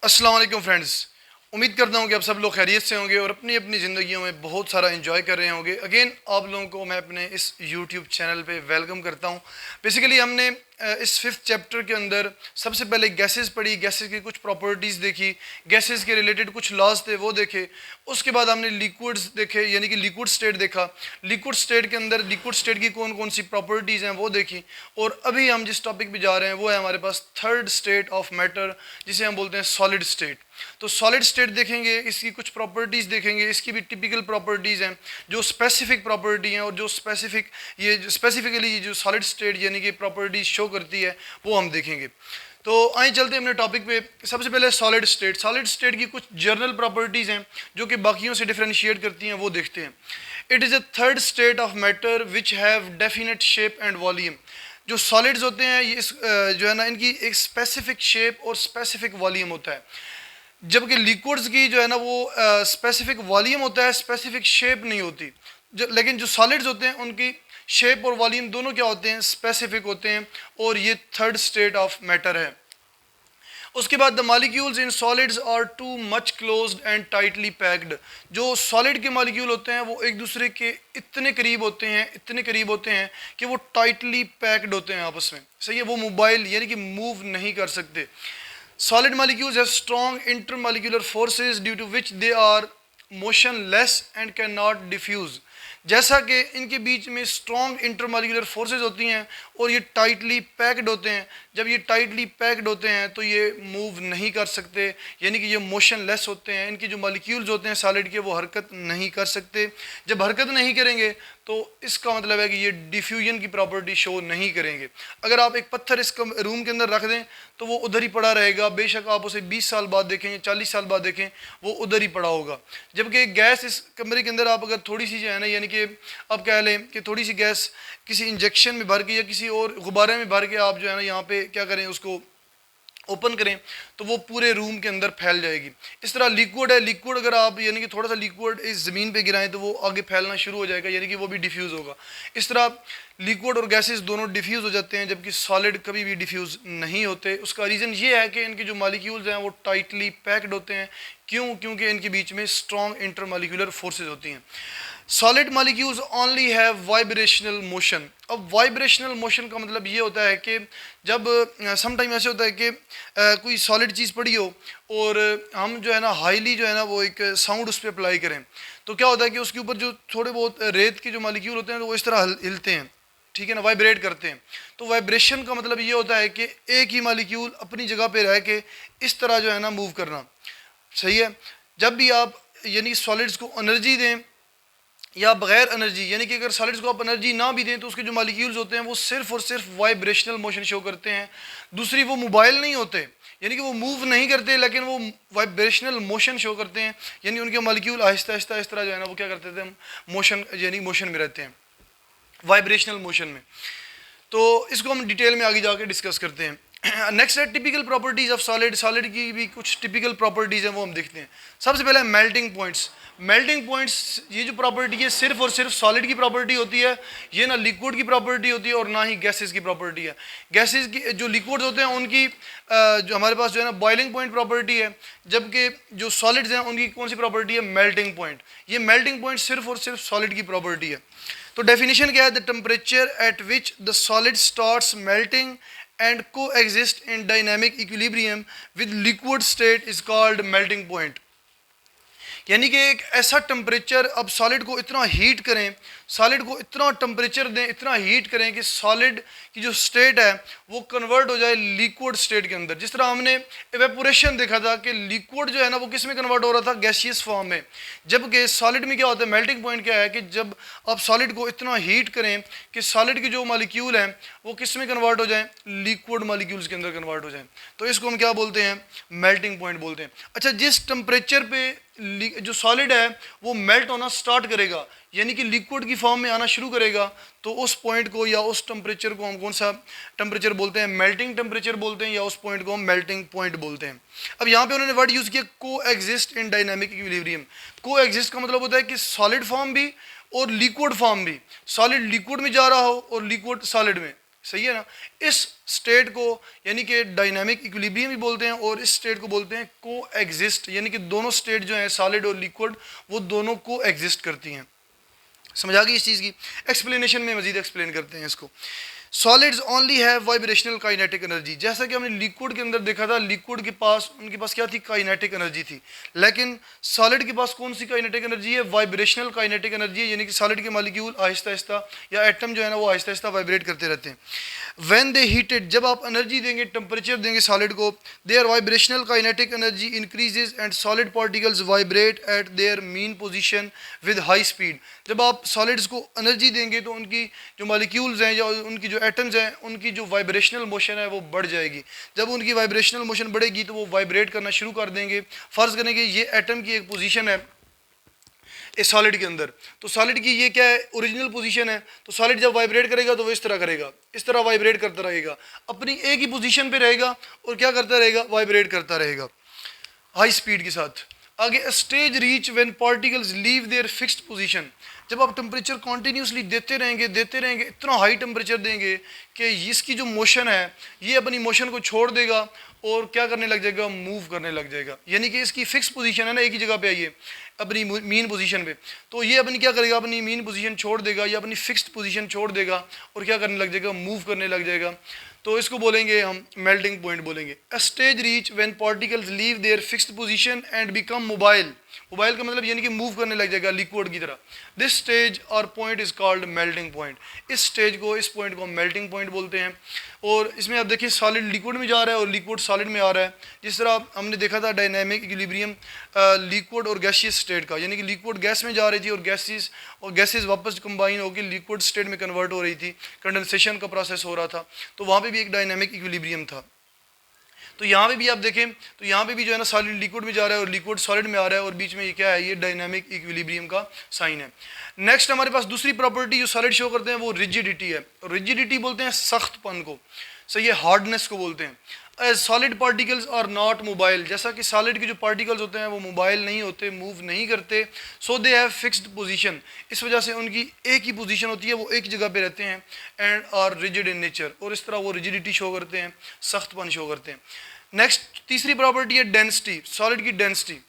अस्सलाम वालेकुम फ्रेंड्स। उम्मीद करता हूँ कि आप सब लोग खैरियत से होंगे और अपनी अपनी ज़िंदगियों में बहुत सारा एंजॉय कर रहे होंगे। अगेन आप लोगों को मैं अपने इस यूट्यूब चैनल पे वेलकम करता हूँ। बेसिकली हमने इस फिफ्थ चैप्टर के अंदर सबसे पहले गैसेस पढ़ी, गैसेस की कुछ प्रॉपर्टीज़ देखी, गैसेस के रिलेटेड कुछ लॉज थे वो देखे। उसके बाद हमने लिक्विड्स देखे, यानी कि लिक्विड स्टेट देखा। लिक्विड स्टेट के अंदर लिक्विड स्टेट की कौन कौन सी प्रॉपर्टीज़ हैं वो देखी। और अभी हम जिस टॉपिक पे जा रहे हैं वो है हमारे पास थर्ड स्टेट ऑफ मैटर, जिसे हम बोलते हैं सॉलिड स्टेट। तो सॉलिड स्टेट देखेंगे, इसकी कुछ प्रॉपर्टीज़ देखेंगे, इसकी भी टिपिकल प्रॉपर्टीज़ हैं जो स्पेसिफिक प्रॉपर्टी हैं और जो स्पेसिफिकली ये जो सॉलिड स्टेट यानी कि प्रॉपर्टीज शो करती है वो हम देखेंगे। तो आइए चलते हैं अपने टॉपिक पे। सबसे पहले सॉलिड स्टेट। सॉलिड स्टेट की कुछ जनरल प्रॉपर्टीज़ हैं जो कि बाकियों से डिफरेंशिएट करती हैं, वो देखते हैं। It is a third state of matter which have definite shape and volume. जो सॉलिड्स होते हैं ये जो है ना, इनकी एक स्पेसिफिक शेप और स्पेसिफिक वॉल्यूम होता है, जबकि लिक्विड्स की जो है ना वो स्पेसिफिक वॉल्यूम होता है, स्पेसिफिक शेप नहीं होती। लेकिन जो सॉलिड्स होते हैं उनकी शेप और वॉल्यूम दोनों क्या होते हैं, स्पेसिफिक होते हैं। और ये थर्ड स्टेट ऑफ मैटर है। उसके बाद the molecules in solids are too much closed and tightly packed. जो सॉलिड के मॉलिक्यूल होते हैं वो एक दूसरे के इतने करीब होते हैं, इतने करीब होते हैं कि वो टाइटली पैक्ड होते हैं आपस में। सही है, वो मोबाइल यानी कि मूव नहीं कर सकते। Solid molecules have strong intermolecular forces due to which they are motionless and cannot diffuse। जैसा कि इनके बीच में स्ट्रॉन्ग इंटरमॉलिक्यूलर फोर्सेज होती हैं और ये टाइटली पैक्ड होते हैं। जब ये टाइटली पैक्ड होते हैं तो ये मूव नहीं कर सकते, यानी कि ये मोशनलेस होते हैं। इनके जो मॉलिक्यूल्स होते हैं सॉलिड के वो हरकत नहीं कर सकते। जब हरकत नहीं करेंगे तो इसका मतलब है कि ये डिफ्यूजन की प्रॉपर्टी शो नहीं करेंगे। अगर आप एक पत्थर इस रूम के अंदर रख दें तो वो उधर ही पड़ा रहेगा, बेशक आप उसे 20 साल बाद देखें या 40 साल बाद देखें वो उधर ही पड़ा होगा। जबकि गैस इस कमरे के अंदर आप अगर थोड़ी सी जो है ना, यानी कि आप कह लें कि थोड़ी सी गैस किसी इंजेक्शन में भर के या किसी और गुब्बारे में भर के आप जो है ना यहाँ पे क्या करें, उसको ओपन करें तो वो पूरे रूम के अंदर फैल जाएगी। इस तरह लिक्विड है, लिक्विड अगर आप यानी कि थोड़ा सा लिक्विड इस ज़मीन पे गिराएं तो वो आगे फैलना शुरू हो जाएगा, यानी कि वो भी डिफ्यूज़ होगा। इस तरह लिक्विड और गैसेस दोनों डिफ्यूज़ हो जाते हैं, जबकि सॉलिड कभी भी डिफ्यूज़ नहीं होते। उसका रीज़न ये है कि इनके जो मॉलिक्यूल्स हैं वो टाइटली पैक्ड होते हैं। क्यों? क्योंकि इनके बीच में स्ट्रॉन्ग इंटरमॉलिक्यूलर फोर्सेज होती हैं। Solid molecules only have vibrational motion. अब वाइब्रेशनल मोशन का मतलब ये होता है कि जब समटाइम ऐसे होता है कि कोई सॉलिड चीज़ पड़ी हो और हम जो है ना हाईली जो है ना वो एक साउंड उस पर अप्लाई करें तो क्या होता है कि उसके ऊपर जो थोड़े बहुत रेत के जो मॉलिक्यूल होते हैं तो वो इस तरह हिलते हैं, ठीक है ना, वाइब्रेट करते हैं। तो वाइब्रेशन का मतलब ये होता है कि एक ही मॉलिक्यूल अपनी जगह पे रह के इस तरह जो है ना मूव करना। सही है। जब भी आप यानी सॉलिड्स को एनर्जी दें या बगैर एनर्जी, यानी कि अगर सॉलिड्स को आप एनर्जी ना भी दें तो उसके जो मॉलिक्यूल्स होते हैं वो सिर्फ और सिर्फ वाइब्रेशनल मोशन शो करते हैं। दूसरी, वो मोबाइल नहीं होते, यानी कि वो मूव नहीं करते, लेकिन वो वाइब्रेशनल मोशन शो करते हैं। यानी उनके मॉलिक्यूल आहिस्ता आहिस्ता इस तरह जो है ना वो क्या करते थे, मोशन यानी मोशन में रहते हैं, वाइब्रेशनल मोशन में। तो इसको हम डिटेल में आगे जाके डिस्कस करते हैं। नेक्स्ट है typical properties of solid. Solid की भी कुछ टिपिकल प्रॉपर्टीज हैं वो हम देखते हैं। सबसे पहले मेल्टिंग पॉइंट्स। मेल्टिंग पॉइंट्स ये जो प्रॉपर्टी है सिर्फ और सिर्फ सॉलिड की प्रॉपर्टी होती है, ये ना लिक्विड की प्रॉपर्टी होती है और ना ही गैसेस की प्रॉपर्टी है। गैसेस की जो लिक्विड्स होते हैं उनकी जो हमारे पास जो है ना बॉइलिंग पॉइंट प्रॉपर्टी है, जबकि जो सॉलिड्स हैं उनकी कौन सी प्रॉपर्टी है, मेल्टिंग पॉइंट। ये मेल्टिंग पॉइंट सिर्फ और सिर्फ सॉलिड की प्रॉपर्टी है। तो डेफिनेशन क्या है, the temperature at which the solid starts melting and coexist in dynamic equilibrium with liquid state is called melting point। यानी कि एक ऐसा टेम्परेचर, अब सॉलिड को इतना हीट करें, सॉलिड को इतना टेम्परेचर दें, इतना हीट करें कि सॉलिड की जो स्टेट है वो कन्वर्ट हो जाए लिक्विड स्टेट के अंदर। जिस तरह हमने एवेपोरेशन देखा था कि लिक्विड जो है ना वो किस में कन्वर्ट हो रहा था, गैसियस फॉर्म में। जबकि सॉलिड में क्या होता है, मेल्टिंग पॉइंट क्या है कि जब आप सॉलिड को इतना हीट करें कि सॉलिड के जो मॉलिक्यूल हैं वो किस में कन्वर्ट हो जाएं, लिक्विड मॉलिक्यूल्स के अंदर कन्वर्ट हो जाएं। तो इसको हम क्या बोलते हैं, मेल्टिंग पॉइंट बोलते हैं। अच्छा, जिस टेम्परेचर पे जो सॉलिड है वो मेल्ट होना स्टार्ट करेगा, यानी कि लिक्विड की फॉर्म में आना शुरू करेगा, तो उस पॉइंट को या उस टेम्परेचर को हम कौन सा टेम्परेचर बोलते हैं, मेल्टिंग टेम्परेचर बोलते हैं, या उस पॉइंट को हम मेल्टिंग पॉइंट बोलते हैं। अब यहाँ पे उन्होंने वर्ड यूज़ किया को एग्जिस्ट इन डायनामिक इक्विलिब्रियम। को एग्जिस्ट का मतलब होता है कि सॉलिड फॉर्म भी और लिक्विड फॉर्म भी, सॉलिड लिक्विड में जा रहा हो और लिक्विड सॉलिड में, सही है ना। इस स्टेट को यानी कि डायनामिक इक्विलिब्रियम भी बोलते हैं और इस स्टेट को बोलते हैं को एग्जिस्ट, यानी कि दोनों स्टेट जो हैं सॉलिड और लिक्विड वो दोनों को एग्जिस्ट करती हैं। समझ आ गई इस चीज़ की। एक्सप्लेनेशन में मजीद एक्सप्लेन करते हैं इसको। सॉलिड्स ओनली है वाइब्रेशनल काइनेटिक एनर्जी, जैसा कि हमने लिक्विड के अंदर देखा था, लिक्विड के पास उनके पास क्या थी, काइनेटिक एनर्जी थी, लेकिन सॉलिड के पास कौन सी काइनेटिक एनर्जी है, वाइब्रेशनल काइनेटिक एनर्जी है, यानी कि सॉलिड के मॉलिक्यूल आहिस्ता आहिस्ता या एटम जो है ना वो आहिस्ता आहिस्ता वाइब्रेट करते रहते हैं। व्हेन दे हीटेड, जब आप एनर्जी देंगे, टेम्परेचर देंगे सॉलिड को, their vibrational kinetic energy increases and solid particles vibrate at their mean position with high speed. जब आप सॉलिड्स को एनर्जी देंगे तो उनकी जो मॉलिक्यूल्स हैं या उनकी जो एटम्स हैं उनकी जो वाइब्रेशनल मोशन है वो बढ़ जाएगी। जब उनकी वाइब्रेशनल मोशन बढ़ेगी तो वो वाइब्रेट करना शुरू कर देंगे। फ़र्ज़ करें कि ये एटम की एक पोजीशन है इस सॉलिड के अंदर, तो सॉलिड की ये क्या है, ओरिजिनल पोजीशन है। तो सॉलिड जब वाइब्रेट करेगा तो वो इस तरह करेगा, इस तरह वाइब्रेट करता रहेगा, अपनी एक ही पोजीशन पे रहेगा और क्या करता रहेगा, वाइब्रेट करता रहेगा हाई स्पीड के साथ। आगे stage reach when particles leave their fixed position, जब आप टेम्परेचर कॉन्टीन्यूसली देते रहेंगे इतना हाई टेम्परेचर देंगे कि इसकी जो मोशन है ये अपनी मोशन को छोड़ देगा और क्या करने लग जाएगा, मूव करने लग जाएगा। यानी कि इसकी फिक्स पोजीशन है ना, एक ही जगह पे है ये अपनी मीन पोजीशन पे, तो ये अपनी क्या करेगा, अपनी मीन पोजीशन छोड़ देगा या अपनी फिक्स्ड पोजीशन छोड़ देगा और क्या करने लग जाएगा, मूव करने लग जाएगा। तो इसको बोलेंगे हम मेल्टिंग पॉइंट बोलेंगे। A stage reach when particles leave their fixed position and become mobile, mobile का मतलब यानी कि मूव करने लग जाएगा लिक्विड की तरह। दिस स्टेज और point is called melting point, इस स्टेज को, इस पॉइंट को मेल्टिंग पॉइंट बोलते हैं। और इसमें आप देखिए सॉलिड लिक्विड में जा रहा है और लिक्विड सॉलिड में आ रहा है। जिस तरह हमने देखा था डायनामिक इक्विलिब्रियम लिक्विड और गैसियस स्टेट का, यानी कि लिक्विड गैस में जा रही थी और गैसेस वापस कंबाइन होकर लिक्विड स्टेट में कन्वर्ट हो रही थी, कंडेंसेशन का प्रोसेस हो रहा था, तो वहाँ पे भी एक डायनामिक इक्विलिब्रियम था। तो यहाँ पे भी आप देखें तो यहाँ पे भी जो है ना सॉलिड लिक्विड में जा रहा है और लिक्विड सॉलिड में आ रहा है और बीच में ये क्या है, ये डायनामिक इक्विलिब्रियम का साइन है। नेक्स्ट हमारे पास दूसरी प्रॉपर्टी जो सॉलिड शो करते हैं वो रिजिडिटी है। रिजिडिटी बोलते हैं सख्तपन को, सही है, हार्डनेस को बोलते हैं। As solid particles are not mobile, जैसा कि सॉलिड के जो पार्टिकल्स होते हैं वो मोबाइल नहीं होते, मूव नहीं करते। सो दे हैव फिक्स्ड पोजीशन, इस वजह से उनकी एक ही पोजीशन होती है, वो एक जगह पे रहते हैं। And are rigid in nature, और इस तरह वो रिजिडिटी शो करते हैं, सख्तपन शो करते हैं। नेक्स्ट तीसरी प्रॉपर्टी है डेंसिटी, सॉलिड की डेंसिटी।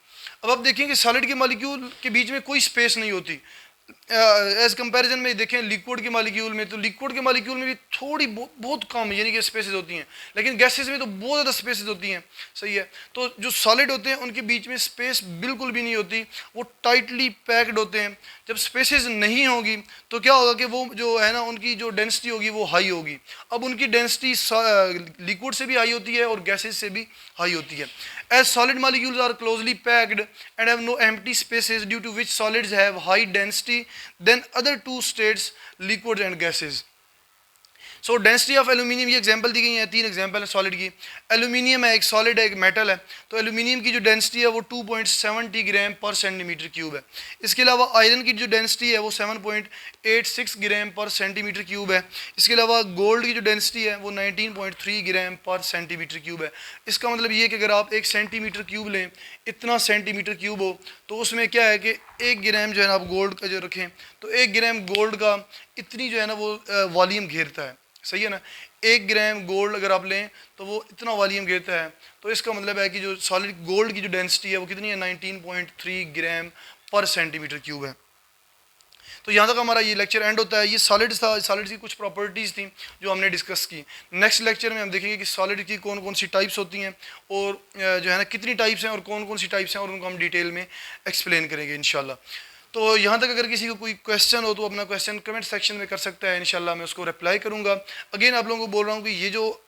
अब आप देखें कि सॉलिड के मॉलिक्यूल के बीच में कोई स्पेस नहीं होती। एज कंपैरिजन में देखें लिक्विड के मॉलिक्यूल में, तो लिक्विड के मॉलिक्यूल में भी थोड़ी बहुत कम यानी कि स्पेसेस होती हैं, लेकिन गैसेस में तो बहुत ज़्यादा स्पेसेस होती हैं, सही है। तो जो सॉलिड होते हैं उनके बीच में स्पेस बिल्कुल भी नहीं होती, वो टाइटली पैक्ड होते हैं। जब स्पेसेस नहीं होगी तो क्या होगा कि वो जो है ना उनकी जो डेंसिटी होगी वो हाई होगी। अब उनकी डेंसिटी लिक्विड से भी हाई होती है और गैसेस से भी हाई होती है। As solid molecules are closely packed and have no empty spaces, due to which solids have high density than other two states, liquids and gases. So density of aluminium, ये example दी गई है, तीन example है solid की। Aluminium है, एक solid है, एक मेटल है, तो एल्यूमिनियम की जो डेंसिटी है वो 2.70 ग्राम पर सेंटीमीटर क्यूब है। इसके अलावा आयरन की जो डेंसिटी है वो 7.86 ग्राम पर सेंटीमीटर क्यूब है। इसके अलावा गोल्ड की जो डेंसिटी है वो 19.3 ग्राम पर सेंटीमीटर क्यूब है। इसका मतलब ये कि अगर आप 1 सेंटीमीटर क्यूब लें, इतना सेंटीमीटर क्यूब हो, तो उसमें क्या है कि 1 ग्राम जो है ना आप गोल्ड का जो रखें तो 1 ग्राम गोल्ड का इतनी जो है ना वो वॉल्यूम घेरता है, सही है ना। 1 ग्राम गोल्ड अगर आप लें तो वो इतना वॉल्यूम घेरता है। तो इसका मतलब है कि जो सॉलिड गोल्ड की जो डेंसिटी है वो कितनी है, 19.3 ग्राम पर सेंटीमीटर क्यूब है। तो यहाँ तक हमारा ये लेक्चर एंड होता है। ये सॉलिड्स था, सॉलिड्स की कुछ प्रॉपर्टीज़ थी जो हमने डिस्कस की। नेक्स्ट लेक्चर में हम देखेंगे कि सॉलिड की कौन कौन सी टाइप्स होती हैं और जो है ना कितनी टाइप्स हैं और कौन कौन सी टाइप्स हैं, और उनको हम डिटेल में एक्सप्लेन करेंगे इंशाल्लाह। तो यहाँ तक अगर किसी को कोई क्वेश्चन हो तो अपना क्वेश्चन कमेंट सेक्शन में कर सकता है, इंशाल्लाह मैं उसको रिप्लाई करूँगा। अगेन आप लोगों को बोल रहा हूँ कि ये जो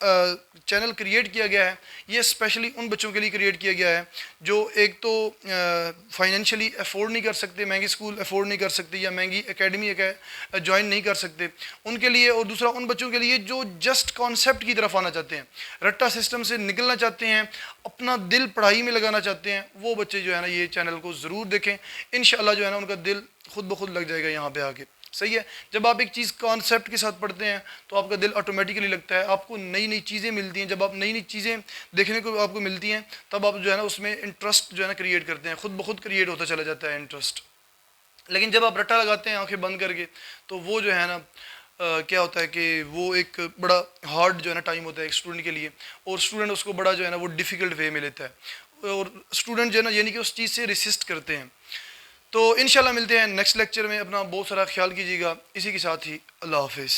चैनल क्रिएट किया गया है ये स्पेशली उन बच्चों के लिए क्रिएट किया गया है जो एक तो फाइनेंशियली अफोर्ड नहीं कर सकते, महंगी स्कूल अफोर्ड नहीं कर सकते या महंगी एकेडमी ज्वाइन नहीं कर सकते, उनके लिए। और दूसरा उन बच्चों के लिए जो जस्ट कॉन्सेप्ट की तरफ आना चाहते हैं, रट्टा सिस्टम से निकलना चाहते हैं, अपना दिल पढ़ाई में लगाना चाहते हैं, वो बच्चे जो है ना ये चैनल को ज़रूर देखें। इंशाल्लाह जो है ना उनका दिल खुद ब खुद लग जाएगा यहाँ पे आके, सही है। जब आप एक चीज़ कॉन्सेप्ट के साथ पढ़ते हैं तो आपका दिल ऑटोमेटिकली लगता है, आपको नई नई चीज़ें मिलती हैं। जब आप नई नई चीज़ें देखने को आपको मिलती हैं तब आप जो है ना उसमें इंटरेस्ट जो है ना क्रिएट करते हैं, खुद ब खुद क्रिएट होता चला जाता है इंटरेस्ट। लेकिन जब आप रट्टा लगाते हैं आंखें बंद करके तो वो जो है ना क्या होता है कि वो एक बड़ा हार्ड जो है ना टाइम होता है एक स्टूडेंट के लिए, और स्टूडेंट उसको बड़ा जो है ना वो डिफ़िकल्ट वे में लेता है, और स्टूडेंट जो है ना यानी कि उस चीज़ से रेसिस्ट करते हैं। तो इंशाल्लाह मिलते हैं नेक्स्ट लेक्चर में। अपना बहुत सारा ख्याल कीजिएगा। इसी के साथ ही अल्लाह हाफिज़।